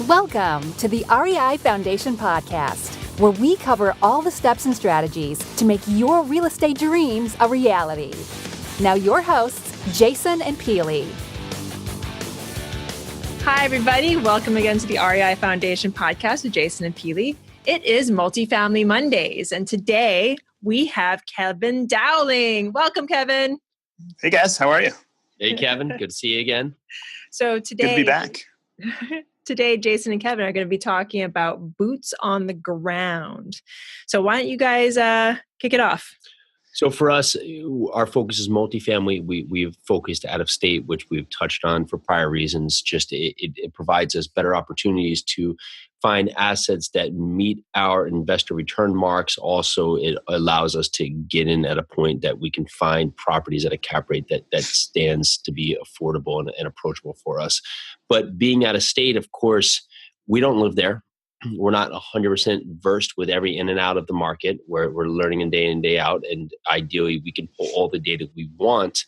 Welcome to the REI Foundation Podcast, where we cover all the steps and strategies to make your real estate dreams a reality. Now your hosts, Jason and Peely. Hi, everybody. Welcome again to the REI Foundation Podcast with Jason and Peely. It is Multifamily Mondays, and today we have Kevin Dowling. Welcome, Kevin. Hey, guys. How are you? Hey, Kevin. Good to see you again. So today, good to be back. Today, Jason and Kevin are going to be talking about boots on the ground. So why don't you guys kick it off? So for us, our focus is multifamily. We've focused out of state, which we've touched on for prior reasons. Just it provides us better opportunities to find assets that meet our investor return marks. Also, it allows us to get in at a point that we can find properties at a cap rate that stands to be affordable and approachable for us. But being out of state, of course, we don't live there. We're not 100% versed with every in and out of the market. We're learning in day out, and ideally we can pull all the data we want.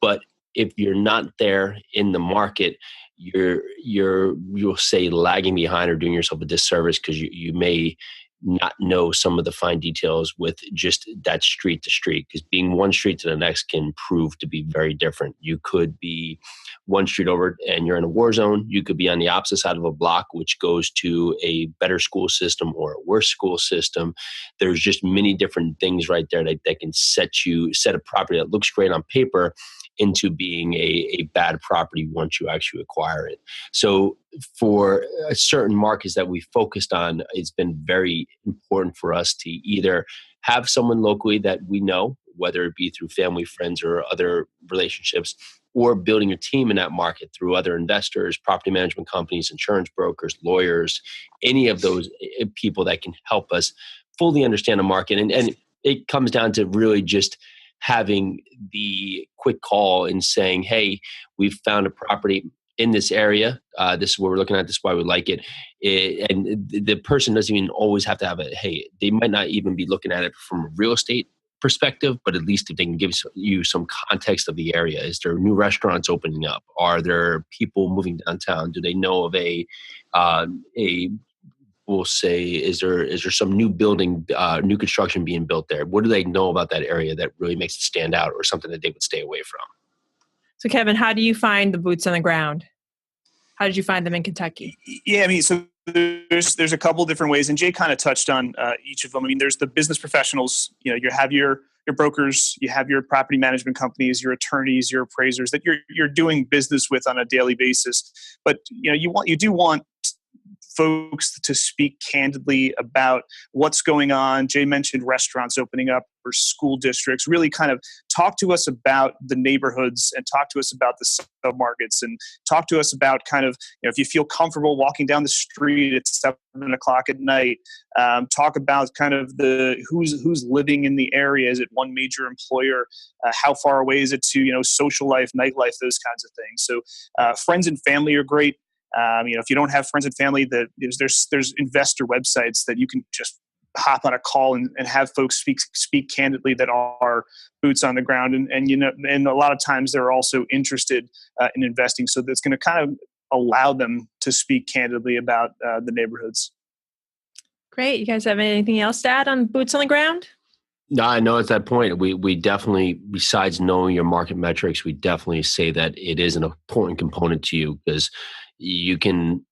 But if you're not there in the market, you'll say lagging behind or doing yourself a disservice because you may not know some of the fine details with just that street to street, because being one street to the next can prove to be very different. You could be one street over and you're in a war zone. You could be on the opposite side of a block, which goes to a better school system or a worse school system. There's just many different things right there that can set a property that looks great on paper into being a bad property once you actually acquire it. So for certain markets that we focused on, it's been very important for us to either have someone locally that we know, whether it be through family, friends, or other relationships, or building a team in that market through other investors, property management companies, insurance brokers, lawyers, any of those people that can help us fully understand the market. And it comes down to really just having the quick call and saying, hey, we've found a property in this area. This is what we're looking at. This is why we like it. And the person doesn't even always have to have they might not even be looking at it from a real estate perspective, but at least if they can give you some context of the area. Is there new restaurants opening up? Are there people moving downtown? Do they know of we'll say, is there some new building, new construction being built there? What do they know about that area that really makes it stand out, or something that they would stay away from? So Kevin, how do you find the boots on the ground? How did you find them in Kentucky? Yeah, so there's a couple different ways, and Jay kind of touched on each of them. There's the business professionals. You have your brokers, you have your property management companies, your attorneys, your appraisers that you're doing business with on a daily basis. But you do want folks to speak candidly about what's going on. Jay mentioned restaurants opening up or school districts. Really kind of talk to us about the neighborhoods and talk to us about the submarkets and talk to us about kind of, if you feel comfortable walking down the street at 7 o'clock at night, talk about kind of who's living in the area. Is it one major employer? How far away is it to, social life, nightlife, those kinds of things. So friends and family are great. If you don't have friends and family, there's investor websites that you can just hop on a call and have folks speak candidly that are boots on the ground, and a lot of times they're also interested in investing. So that's going to kind of allow them to speak candidly about the neighborhoods. Great. You guys have anything else to add on boots on the ground? No, I know at that point, we definitely, besides knowing your market metrics, we definitely say that it is an important component to you, because you can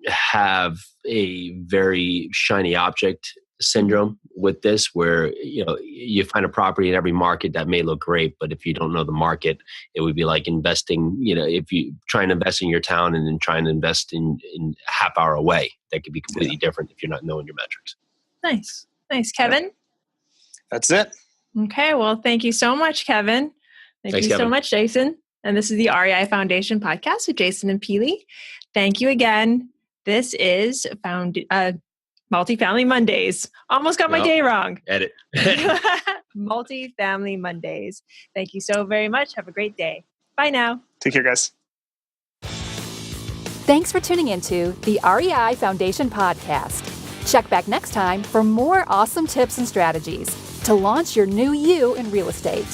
have a very shiny object syndrome with this, where you find a property in every market that may look great, but if you don't know the market, it would be like investing. If you try and invest in your town and then trying to invest in a half hour away, that could be completely different if you're not knowing your metrics. Nice, Kevin. That's it. Okay, well, thank you so much, Kevin. Thanks, Kevin. So much, Jason. And this is the REI Foundation Podcast with Jason and Peely. Thank you again. This is Multifamily Mondays. Almost got my day wrong. Edit. Multifamily Mondays. Thank you so very much. Have a great day. Bye now. Take care, guys. Thanks for tuning into the REI Foundation Podcast. Check back next time for more awesome tips and strategies to launch your new you in real estate.